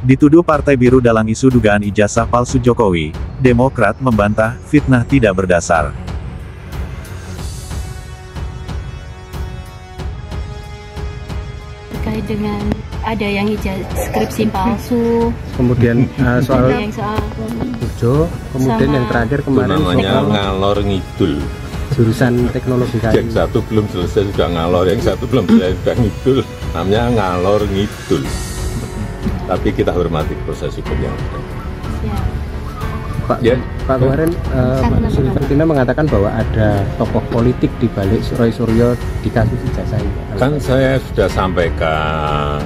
Dituduh Partai Biru dalam isu dugaan ijazah palsu Jokowi, Demokrat membantah fitnah tidak berdasar. Terkait dengan ada yang ijazah skripsi palsu, kemudian soal Burjo, kemudian yang terakhir kemarin namanya ngalor ngidul. Jurusan teknologi kayu. Yang satu belum selesai sudah ngalor, yang satu belum selesai sudah ngidul. Namanya ngalor ngidul. Tapi kita hormati proses hukum yang ada. Pak kemarin Pak Sulvertina mengatakan bahwa ada tokoh politik di balik Roy Suryo di kasus ijazah ini. Kan saya sudah sampaikan,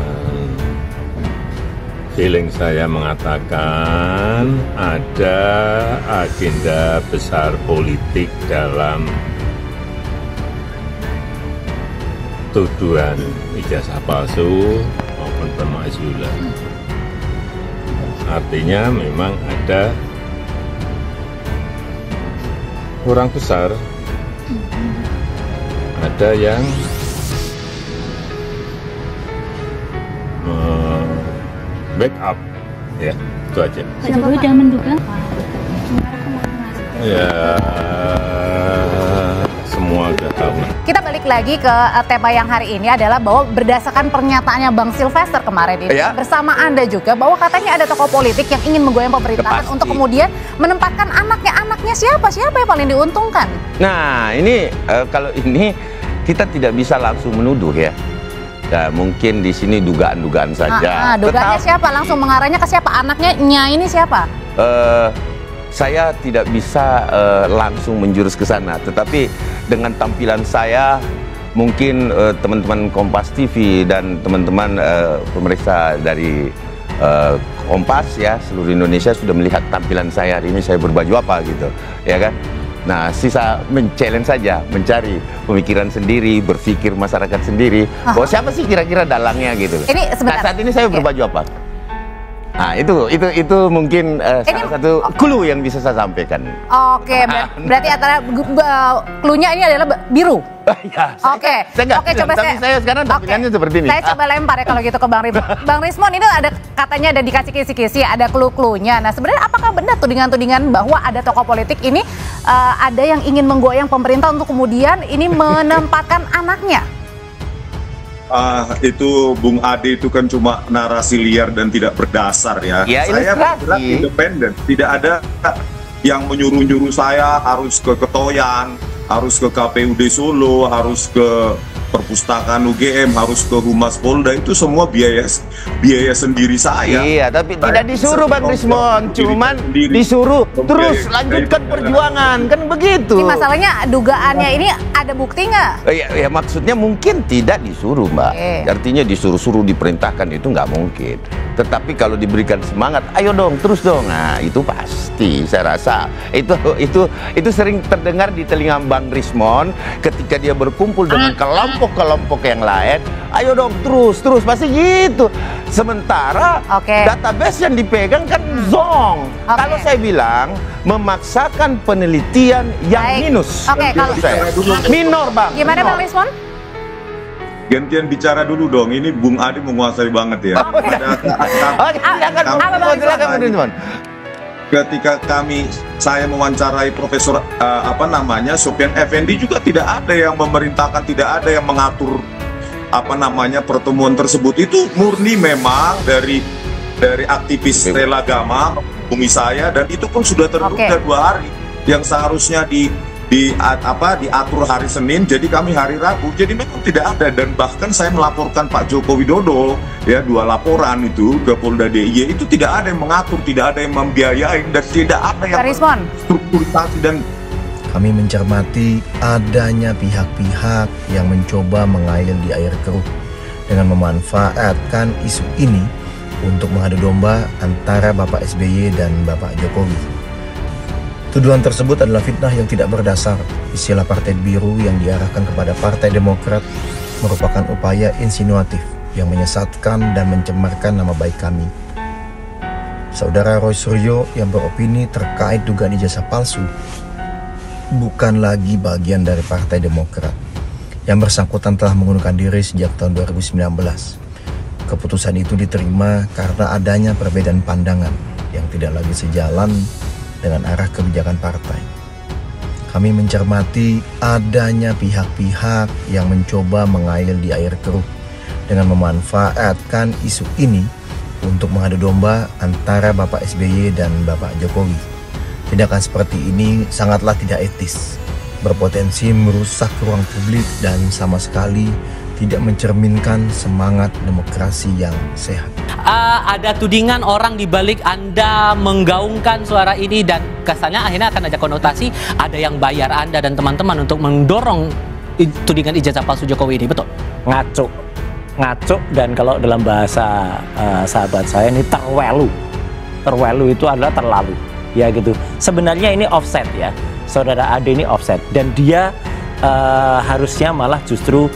feeling saya mengatakan ada agenda besar politik dalam tuduhan ijazah palsu maupun pemakzulan. Artinya memang ada orang besar, ada yang backup, ya itu aja. Pak Jokowi sudah menduga? Ya, semua udah tahu. Kita balik lagi ke tema yang hari ini adalah bahwa berdasarkan pernyataannya Bang Sylvester kemarin ini, bersama Anda juga, bahwa katanya ada tokoh politik yang ingin menggoyang pemerintahan untuk kemudian menempatkan anaknya siapa yang paling diuntungkan. Nah ini kalau ini kita tidak bisa langsung menuduh ya. Ya, mungkin di sini dugaan-dugaan saja. Dugaannya siapa? Langsung mengarahnya ke siapa? Anaknya ini siapa? Saya tidak bisa langsung menjurus ke sana, tetapi dengan tampilan saya, mungkin teman-teman Kompas TV dan teman-teman pemeriksa dari Kompas ya seluruh Indonesia sudah melihat tampilan saya hari ini, saya berbaju apa gitu, ya kan? Nah, sisa men-challenge saja, mencari pemikiran sendiri, berpikir masyarakat sendiri, bahwa siapa sih kira-kira dalangnya gitu. Ini sebentar. Nah, saat ini saya berbaju apa? Nah, itu mungkin salah satu clue yang bisa saya sampaikan. Oke, berarti antara clue-nya ini adalah biru. Ya, Oke, coba saya sekarang tampilannya seperti ini. Saya coba lempar ya kalau gitu ke Bang Rismon. Bang Rismon, ini ada katanya ada dikasih kisi-kisi, ada clue-cluenya. Nah, sebenarnya apakah benar tudingan-tudingan bahwa ada tokoh politik ini ada yang ingin menggoyang pemerintah untuk kemudian ini menempatkan anaknya? Itu Bung Ade itu kan cuma narasi liar dan tidak berdasar ya. Saya bergerak independen, tidak ada yang menyuruh-nyuruh saya harus ke Ketoyan, harus ke KPUD Solo, harus ke perpustakaan UGM, harus ke Humas Polda, itu semua biaya sendiri saya. Iya, tapi tidak disuruh Bang Rismon, cuman disuruh terus lanjutkan perjuangan, kan begitu. Ini masalahnya dugaannya ini ada bukti nggak? Ya maksudnya mungkin tidak disuruh, Mbak. Artinya disuruh-suruh diperintahkan itu nggak mungkin. Tetapi kalau diberikan semangat, ayo dong, terus dong. Nah, itu pasti saya rasa itu sering terdengar di telinga Bang Rismon ketika dia berkumpul dengan kelompok yang lain. Ayo dong, terus pasti gitu. Sementara database yang dipegang kan zong. Kalau saya bilang memaksakan penelitian yang minus. Kalau minor, Bang. Gimana Bang Rismon? Gantian bicara dulu dong, ini Bung Ade menguasai banget ya. Ketika saya mewawancarai Profesor Sofyan Effendi juga tidak ada yang memerintahkan, tidak ada yang mengatur pertemuan tersebut. Itu murni memang dari aktivis Rela Gama menghubungi saya, dan itu pun sudah tertunda 2 hari yang seharusnya diatur hari Senin, jadi kami hari Rabu, jadi memang tidak ada. Dan bahkan saya melaporkan Pak Joko Widodo ya 2 laporan itu ke Polda DIY, itu tidak ada yang mengatur, tidak ada yang membiayai, dan tidak ada yang strukturisasi. Dan kami mencermati adanya pihak-pihak yang mencoba mengail di air keruh dengan memanfaatkan isu ini untuk mengadu domba antara Bapak SBY dan Bapak Jokowi. Tuduhan tersebut adalah fitnah yang tidak berdasar. Istilah Partai Biru yang diarahkan kepada Partai Demokrat merupakan upaya insinuatif yang menyesatkan dan mencemarkan nama baik kami. Saudara Roy Suryo yang beropini terkait dugaan ijazah palsu bukan lagi bagian dari Partai Demokrat. Yang bersangkutan telah mengundurkan diri sejak tahun 2019. Keputusan itu diterima karena adanya perbedaan pandangan yang tidak lagi sejalan dengan arah kebijakan partai. Kami mencermati adanya pihak-pihak yang mencoba mengail di air keruh dengan memanfaatkan isu ini untuk mengadu domba antara Bapak SBY dan Bapak Jokowi. Tindakan seperti ini sangatlah tidak etis, berpotensi merusak ruang publik dan sama sekali tidak mencerminkan semangat demokrasi yang sehat. Ada tudingan orang di balik Anda menggaungkan suara ini dan kesannya akhirnya akan ada konotasi ada yang bayar Anda dan teman-teman untuk mendorong tudingan ijazah palsu Jokowi ini, betul? Ngaco dan kalau dalam bahasa sahabat saya ini terwelu itu adalah terlalu, ya gitu. Sebenarnya ini offset ya, saudara Ade ini offset dan dia harusnya malah justru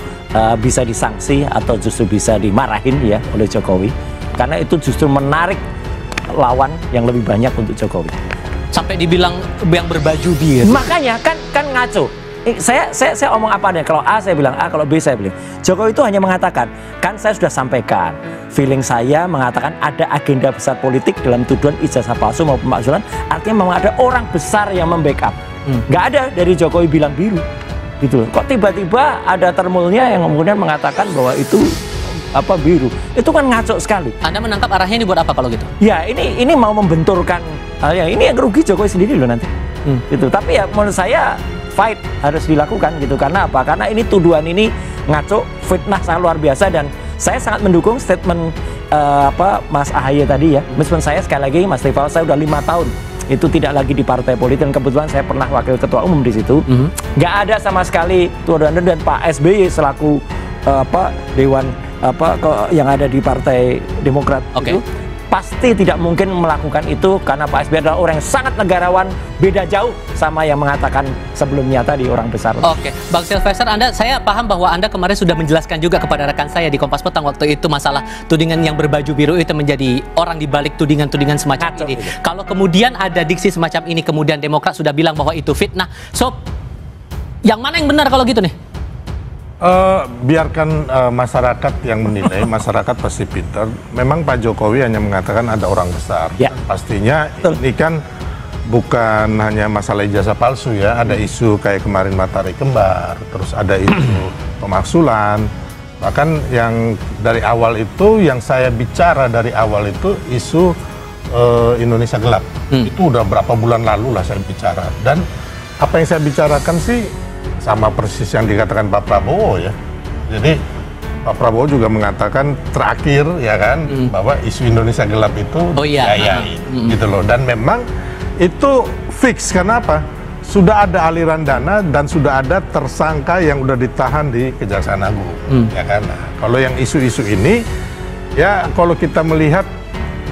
bisa disanksi atau justru bisa dimarahin ya oleh Jokowi karena itu justru menarik lawan yang lebih banyak untuk Jokowi. Sampai dibilang yang berbaju biru. Makanya kan ngaco. Saya omong apa nih? Kalau A saya bilang A, kalau B saya bilang. Jokowi itu hanya mengatakan, kan saya sudah sampaikan, feeling saya mengatakan ada agenda besar politik dalam tuduhan ijazah palsu maupun pemakzulan. Artinya memang ada orang besar yang membackup. Nggak ada dari Jokowi bilang biru. Gitu. Kok tiba-tiba ada termulnya yang kemudian mengatakan bahwa itu biru. Itu kan ngaco sekali. Anda menangkap arahnya ini buat apa kalau gitu? Ya ini mau membenturkan ini yang rugi Jokowi sendiri loh nanti. Gitu. Tapi ya menurut saya fight harus dilakukan gitu. Karena apa? Karena ini tuduhan ini ngaco, fitnah sangat luar biasa dan saya sangat mendukung statement Mas Ahaye tadi ya. Meskipun saya sekali lagi Mas Rival saya udah 5 tahun itu tidak lagi di partai politik dan kebetulan saya pernah wakil ketua umum di situ. Nggak ada sama sekali tuduhan dan Pak SBY selaku dewan yang ada di Partai Demokrat itu pasti tidak mungkin melakukan itu karena Pak SBY adalah orang yang sangat negarawan, beda jauh sama yang mengatakan sebelumnya tadi orang besar. Oke, Bang Sylvester, saya paham bahwa Anda kemarin sudah menjelaskan juga kepada rekan saya di Kompas Petang waktu itu masalah tudingan yang berbaju biru itu menjadi orang di balik tudingan-tudingan semacam ini. Kalau kemudian ada diksi semacam ini, kemudian Demokrat sudah bilang bahwa itu fitnah. So, yang mana yang benar kalau gitu nih? Biarkan masyarakat yang menilai, masyarakat pasti pintar. Memang Pak Jokowi hanya mengatakan ada orang besar. Ya. Pastinya ini kan bukan hanya masalah ijazah palsu ya, ada isu kayak kemarin matahari kembar, terus ada isu pemaksulan. Bahkan yang dari awal itu, yang saya bicara dari awal itu isu Indonesia gelap. Itu udah berapa bulan lalu lah saya bicara. Dan apa yang saya bicarakan sih sama persis yang dikatakan Pak Prabowo ya. Jadi Pak Prabowo juga mengatakan terakhir ya kan bahwa isu Indonesia gelap itu gitu loh. Dan memang itu fix karena apa? Sudah ada aliran dana dan sudah ada tersangka yang udah ditahan di Kejaksaan Agung ya kan. Nah, kalau yang isu-isu ini ya kalau kita melihat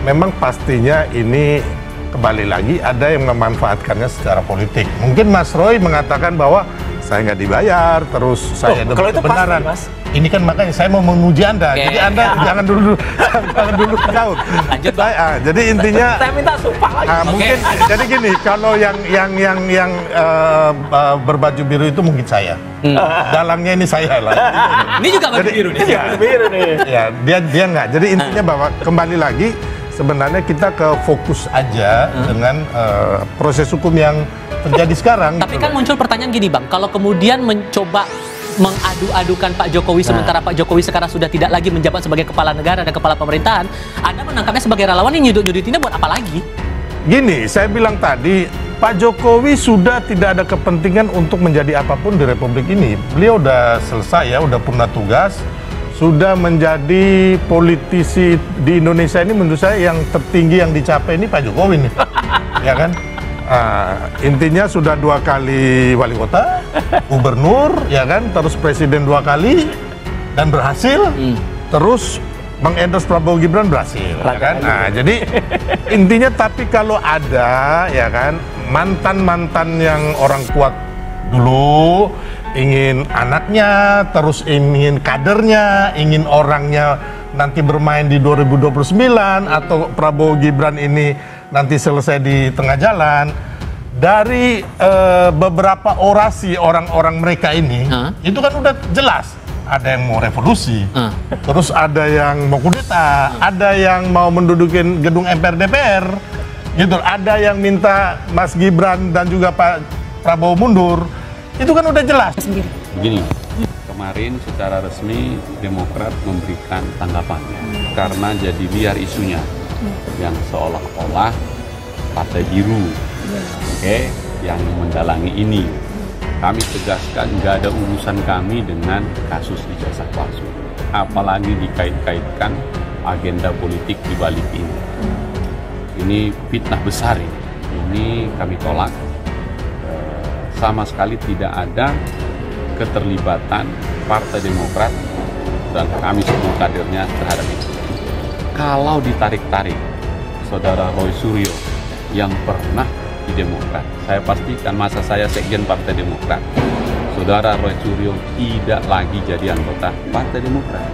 memang pastinya ini kembali lagi ada yang memanfaatkannya secara politik. Mungkin Mas Roy mengatakan bahwa saya nggak dibayar, terus saya ada kebenaran. Mas. Ini kan makanya saya mau menguji Anda. Jadi Anda jangan dulu jauh. Lanjut, jadi intinya saya minta sumpah lagi. Mungkin jadi gini, kalau yang berbaju biru itu mungkin saya. Dalangnya ini saya lah. Ini juga baju biru nih. Biru nih. Ya, dia nggak. Jadi intinya bahwa kembali lagi sebenarnya kita ke fokus aja dengan proses hukum yang terjadi sekarang. Tapi kan muncul pertanyaan gini Bang, kalau kemudian mencoba mengadu-adukan Pak Jokowi sementara Pak Jokowi sekarang sudah tidak lagi menjabat sebagai kepala negara dan kepala pemerintahan, Anda menangkapnya sebagai relawan yang nyudut-nyudutinnya buat apa lagi? Gini, saya bilang tadi, Pak Jokowi sudah tidak ada kepentingan untuk menjadi apapun di Republik ini. Beliau udah selesai ya, udah purna tugas, sudah menjadi politisi di Indonesia ini menurut saya yang tertinggi yang dicapai ini Pak Jokowi nih, ya kan? Intinya sudah 2 kali wali kota, gubernur, ya kan, terus presiden 2 kali dan berhasil, terus mengendorse Prabowo Gibran berhasil, ya kan. Nah, jadi intinya tapi kalau ada, ya kan, mantan yang orang kuat dulu ingin anaknya, terus ingin kadernya, ingin orangnya nanti bermain di 2029 atau Prabowo Gibran ini nanti selesai di tengah jalan. Dari beberapa orasi orang-orang mereka ini itu kan udah jelas ada yang mau revolusi, terus ada yang mau kudeta, ada yang mau mendudukin gedung MPR DPR, gitu. Ada yang minta Mas Gibran dan juga Pak Prabowo mundur. Itu kan udah jelas. Begini, kemarin secara resmi Demokrat memberikan tanggapannya karena jadi liar isunya yang seolah-olah Partai Biru, yang mendalangi ini. Kami tegaskan nggak ada urusan kami dengan kasus ijazah palsu, apalagi dikait-kaitkan agenda politik di balik ini. Ini fitnah besar ini kami tolak. Sama sekali tidak ada keterlibatan Partai Demokrat dan kami semua kadernya terhadap itu. Kalau ditarik-tarik, Saudara Roy Suryo yang pernah di Demokrat, saya pastikan masa saya sekjen Partai Demokrat, Saudara Roy Suryo tidak lagi jadi anggota Partai Demokrat.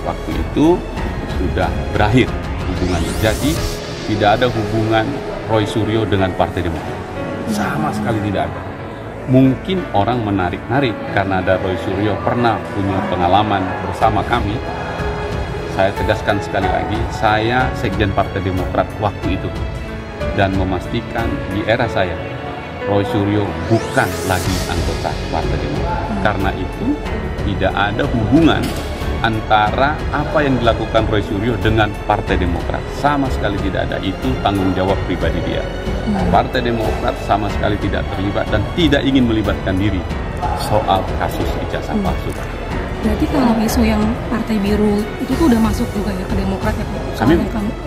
Waktu itu sudah berakhir hubungannya. Jadi tidak ada hubungan Roy Suryo dengan Partai Demokrat. Sama sekali tidak ada. Mungkin orang menarik-narik karena ada Roy Suryo pernah punya pengalaman bersama kami. Saya tegaskan sekali lagi, saya sekjen Partai Demokrat waktu itu dan memastikan di era saya Roy Suryo bukan lagi anggota Partai Demokrat. Karena itu tidak ada hubungan antara apa yang dilakukan Roy Suryo dengan Partai Demokrat. Sama sekali tidak ada. Itu tanggung jawab pribadi dia. Partai Demokrat sama sekali tidak terlibat dan tidak ingin melibatkan diri soal kasus ijazah palsu. Berarti kalau isu yang Partai Biru itu tuh udah masuk juga ya ke Demokrat ya Pak? Soal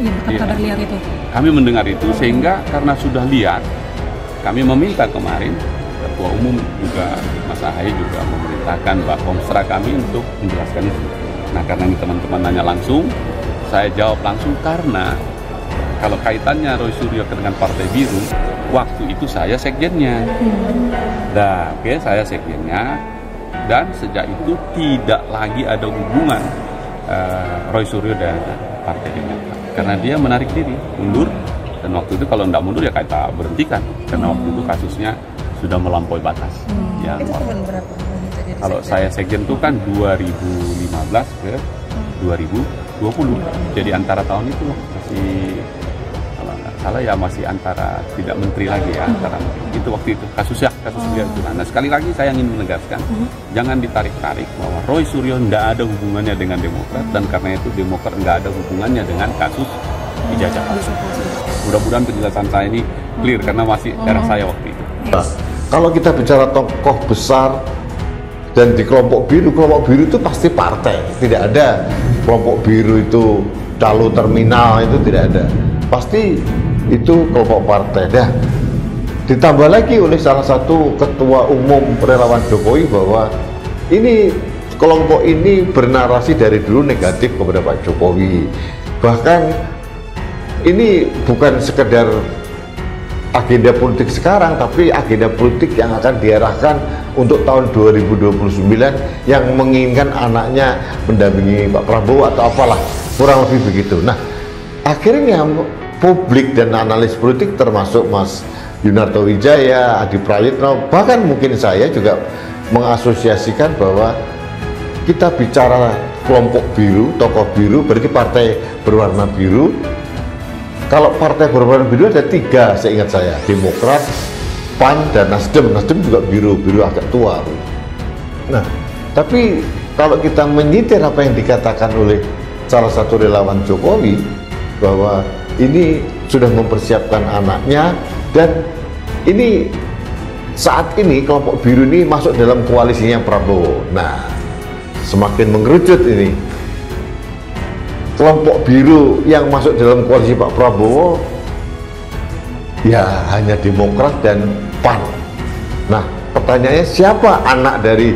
yang kabar liar itu. Kami mendengar itu sehingga karena sudah liar, kami meminta kemarin Ketua Umum juga Mas Ahaye juga memerintahkan Pak Komstra kami untuk menjelaskan itu. Nah karena ini teman-teman nanya langsung, saya jawab langsung karena kalau kaitannya Roy Suryo dengan Partai Biru, waktu itu saya sekjennya. Nah, saya sekjennya dan sejak itu tidak lagi ada hubungan Roy Suryo dan Partai Demokrat. Karena dia menarik diri, mundur, dan waktu itu kalau tidak mundur ya kita berhentikan. Karena waktu itu kasusnya sudah melampaui batas. Itu tahun berapa? Kalau saya sekjen itu kan 2015 ke 2020. Jadi antara tahun itu masih, kalau nggak salah ya masih antara tidak menteri lagi ya, antara itu waktu itu kasus beliau itu. Nah sekali lagi saya ingin menegaskan, jangan ditarik-tarik bahwa Roy Suryo tidak ada hubungannya dengan Demokrat dan karena itu Demokrat nggak ada hubungannya dengan kasus ijazah palsu. Mudah-mudahan penjelasan saya ini clear karena masih era saya waktu itu. Kalau kita bicara tokoh besar dan di kelompok biru itu pasti partai, tidak ada kelompok biru itu calo terminal, itu tidak ada, pasti itu kelompok partai. Dah ditambah lagi oleh salah satu ketua umum relawan Jokowi bahwa ini kelompok ini bernarasi dari dulu negatif kepada Pak Jokowi, bahkan ini bukan sekedar agenda politik sekarang, tapi agenda politik yang akan diarahkan untuk tahun 2029 yang menginginkan anaknya mendampingi Pak Prabowo atau apalah, kurang lebih begitu. Nah, akhirnya publik dan analis politik termasuk Mas Yunarto Wijaya, Adi Prayitno, bahkan mungkin saya juga mengasosiasikan bahwa kita bicara kelompok biru, tokoh biru, berarti partai berwarna biru. Kalau partai berwarna biru ada 3 seingat saya, Demokrat, PAN, dan Nasdem. Nasdem juga biru agak tua. Nah, tapi kalau kita menyitir apa yang dikatakan oleh salah satu relawan Jokowi, bahwa ini sudah mempersiapkan anaknya, dan ini saat ini kelompok biru ini masuk dalam koalisinya Prabowo. Nah, semakin mengerucut ini. Kelompok biru yang masuk dalam koalisi Pak Prabowo ya hanya Demokrat dan PAN. Nah, pertanyaannya siapa anak dari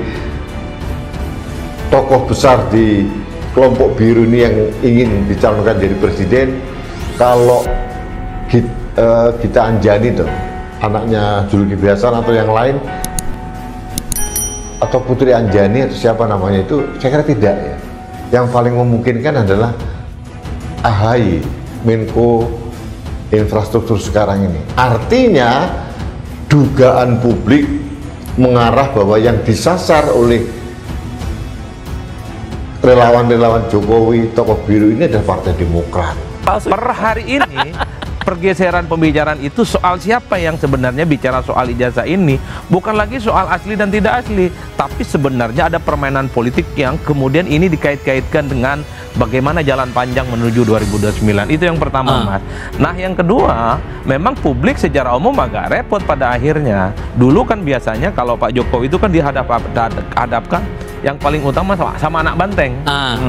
tokoh besar di kelompok biru ini yang ingin dicalonkan jadi presiden? Kalau Gita Anjani tuh, anaknya Zulkifli Hasan atau yang lain, atau Putri Anjani atau siapa namanya itu, saya kira tidak ya. Yang paling memungkinkan adalah Ahaye, Menko Infrastruktur sekarang ini. Artinya dugaan publik mengarah bahwa yang disasar oleh relawan-relawan Jokowi, tokoh biru ini adalah Partai Demokrat. Per hari ini pergeseran pembicaraan itu soal siapa yang sebenarnya bicara soal ijazah ini, bukan lagi soal asli dan tidak asli, tapi sebenarnya ada permainan politik yang kemudian ini dikait-kaitkan dengan bagaimana jalan panjang menuju 2029. Itu yang pertama, Mas. Nah, yang kedua, memang publik secara umum agak repot pada akhirnya. Dulu kan biasanya kalau Pak Jokowi itu kan dihadapkan yang paling utama sama anak banteng,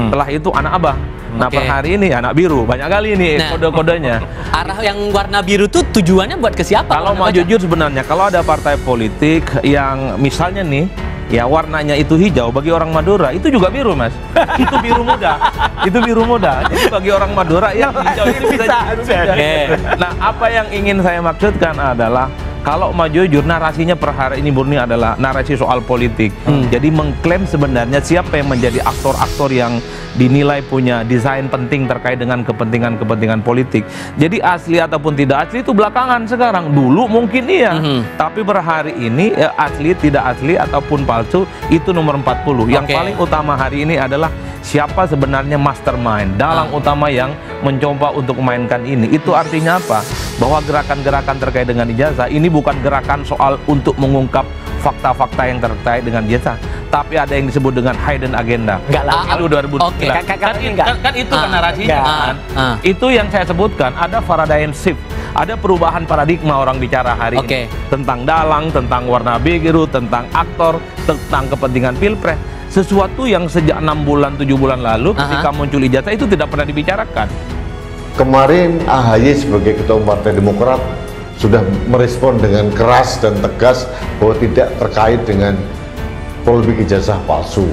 setelah itu anak abang. Nah, per hari ini anak biru, banyak kali ini kode-kodenya. Arah yang warna biru tuh tujuannya buat ke siapa? Kalau mau jujur sebenarnya, kalau ada partai politik yang misalnya nih, ya warnanya itu hijau, bagi orang Madura itu juga biru, Mas. Itu biru muda. Itu biru muda. Jadi bagi orang Madura yang hijau itu bisa jadi biru muda. Nah, apa yang ingin saya maksudkan adalah kalau mau jujur, narasinya per hari ini murni adalah narasi soal politik. Jadi mengklaim sebenarnya siapa yang menjadi aktor-aktor yang dinilai punya desain penting terkait dengan kepentingan-kepentingan politik. Jadi asli ataupun tidak asli itu belakangan sekarang. Dulu mungkin iya, tapi per hari ini asli, tidak asli ataupun palsu itu nomor 40. Yang paling utama hari ini adalah siapa sebenarnya mastermind, dalang utama yang mencoba untuk memainkan ini. Itu artinya apa? Bahwa gerakan-gerakan terkait dengan ijazah ini bukan gerakan soal untuk mengungkap fakta-fakta yang terkait dengan ijazah, tapi ada yang disebut dengan hidden agenda. Enggak lah, lalu 2019. Kan itu kan narasinya kan. Itu yang saya sebutkan, ada paradigm shift, ada perubahan paradigma orang bicara hari ini tentang dalang, tentang warna biru, tentang aktor, tentang kepentingan pilpres. Sesuatu yang sejak 6 bulan, 7 bulan lalu ketika muncul ijazah itu tidak pernah dibicarakan. Kemarin AHY sebagai Ketua Umum Partai Demokrat sudah merespon dengan keras dan tegas bahwa tidak terkait dengan polemik ijazah palsu.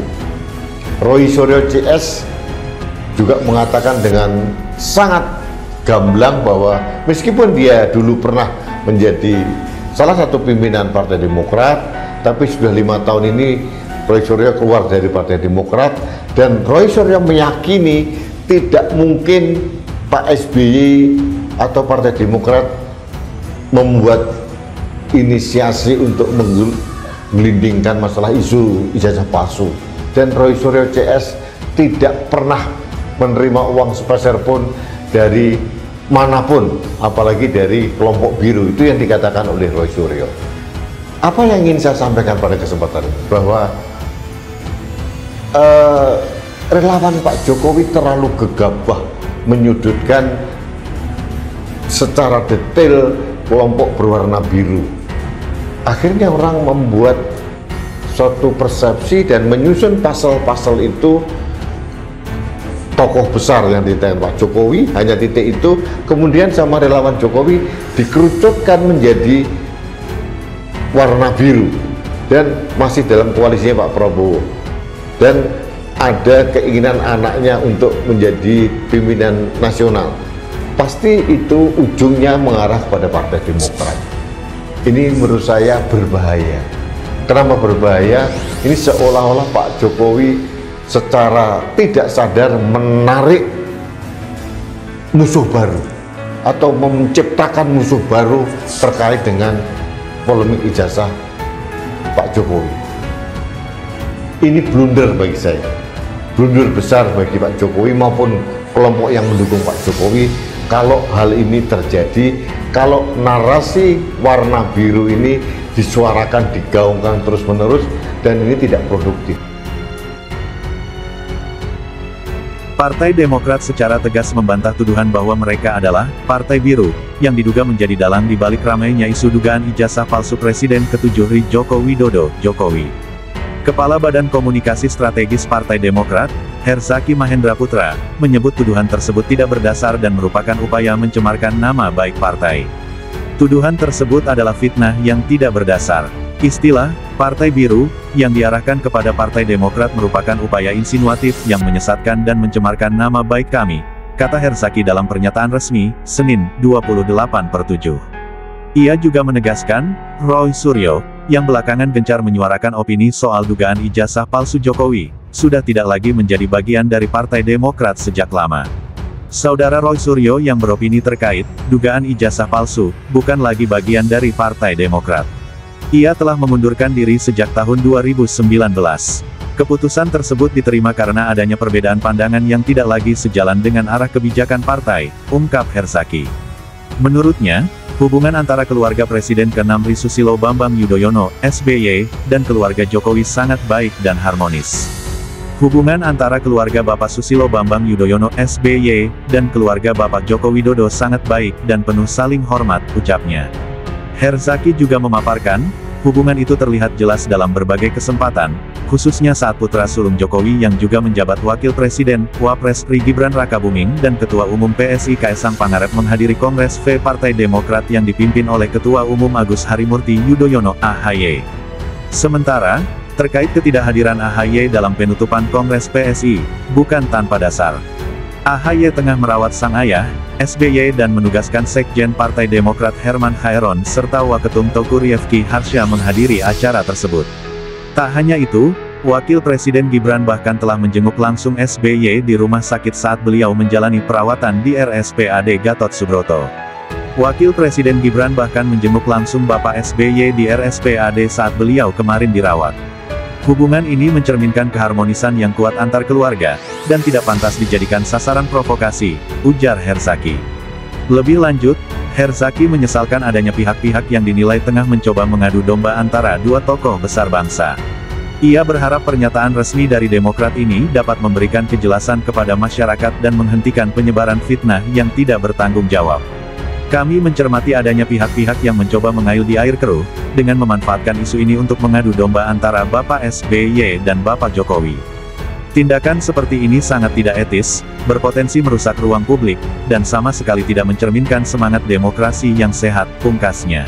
Roy Suryo CS juga mengatakan dengan sangat gamblang bahwa meskipun dia dulu pernah menjadi salah satu pimpinan Partai Demokrat, tapi sudah 5 tahun ini Roy Suryo keluar dari Partai Demokrat, dan Roy Suryo meyakini tidak mungkin Pak SBY atau Partai Demokrat membuat inisiasi untuk menggelindingkan masalah isu ijazah palsu. Dan Roy Suryo CS tidak pernah menerima uang sepeser pun dari manapun, apalagi dari kelompok biru. Itu yang dikatakan oleh Roy Suryo. Apa yang ingin saya sampaikan pada kesempatan ini? Bahwa relawan Pak Jokowi terlalu gegabah menyudutkan secara detail kelompok berwarna biru. Akhirnya orang membuat suatu persepsi dan menyusun pasal-pasal itu. Tokoh besar yang ditanya Pak Jokowi, hanya titik itu, kemudian sama relawan Jokowi dikerucutkan menjadi warna biru dan masih dalam koalisinya Pak Prabowo, dan ada keinginan anaknya untuk menjadi pimpinan nasional. Pasti itu ujungnya mengarah kepada Partai Demokrat. Ini menurut saya berbahaya. Kenapa berbahaya? Ini seolah-olah Pak Jokowi secara tidak sadar menarik musuh baru atau menciptakan musuh baru terkait dengan polemik ijazah Pak Jokowi. Ini blunder bagi saya, blunder besar bagi Pak Jokowi maupun kelompok yang mendukung Pak Jokowi kalau hal ini terjadi, kalau narasi warna biru ini disuarakan, digaungkan terus-menerus, dan ini tidak produktif. Partai Demokrat secara tegas membantah tuduhan bahwa mereka adalah Partai Biru, yang diduga menjadi dalang di balik ramainya isu dugaan ijazah palsu Presiden ke-7 RI Joko Widodo, Jokowi. Kepala Badan Komunikasi Strategis Partai Demokrat, Herzaki Mahendra Putra, menyebut tuduhan tersebut tidak berdasar dan merupakan upaya mencemarkan nama baik partai. Tuduhan tersebut adalah fitnah yang tidak berdasar. Istilah Partai Biru yang diarahkan kepada Partai Demokrat merupakan upaya insinuatif yang menyesatkan dan mencemarkan nama baik kami, kata Herzaki dalam pernyataan resmi, Senin, 28/7. Ia juga menegaskan, Roy Suryo, yang belakangan gencar menyuarakan opini soal dugaan ijazah palsu Jokowi, sudah tidak lagi menjadi bagian dari Partai Demokrat sejak lama. Saudara Roy Suryo yang beropini terkait dugaan ijazah palsu, bukan lagi bagian dari Partai Demokrat. Ia telah mengundurkan diri sejak tahun 2019. Keputusan tersebut diterima karena adanya perbedaan pandangan yang tidak lagi sejalan dengan arah kebijakan partai, ungkap Herzaki. Menurutnya, hubungan antara keluarga Presiden ke-6 Susilo Bambang Yudhoyono, SBY, dan keluarga Jokowi sangat baik dan harmonis. Hubungan antara keluarga Bapak Susilo Bambang Yudhoyono, SBY, dan keluarga Bapak Joko Widodo sangat baik dan penuh saling hormat, ucapnya. Herzaki juga memaparkan, hubungan itu terlihat jelas dalam berbagai kesempatan, khususnya saat putra sulung Jokowi yang juga menjabat Wakil Presiden, Wapres Gibran Rakabuming dan Ketua Umum PSI Kaesang Pangarep menghadiri Kongres V Partai Demokrat yang dipimpin oleh Ketua Umum Agus Harimurti Yudhoyono, AHY. Sementara, terkait ketidakhadiran AHY dalam penutupan Kongres PSI, bukan tanpa dasar. AHY tengah merawat sang ayah, SBY dan menugaskan Sekjen Partai Demokrat Herman Khaeron serta Waketum Teuku Rifki Harsha menghadiri acara tersebut. Tak hanya itu, Wakil Presiden Gibran bahkan telah menjenguk langsung SBY di rumah sakit saat beliau menjalani perawatan di RSPAD Gatot Subroto. Wakil Presiden Gibran bahkan menjenguk langsung Bapak SBY di RSPAD saat beliau kemarin dirawat. Hubungan ini mencerminkan keharmonisan yang kuat antar keluarga, dan tidak pantas dijadikan sasaran provokasi, ujar Herzaki. Lebih lanjut, Herzaki menyesalkan adanya pihak-pihak yang dinilai tengah mencoba mengadu domba antara dua tokoh besar bangsa. Ia berharap pernyataan resmi dari Demokrat ini dapat memberikan kejelasan kepada masyarakat dan menghentikan penyebaran fitnah yang tidak bertanggung jawab. Kami mencermati adanya pihak-pihak yang mencoba mengayuh di air keruh, dengan memanfaatkan isu ini untuk mengadu domba antara Bapak SBY dan Bapak Jokowi. Tindakan seperti ini sangat tidak etis, berpotensi merusak ruang publik, dan sama sekali tidak mencerminkan semangat demokrasi yang sehat, pungkasnya.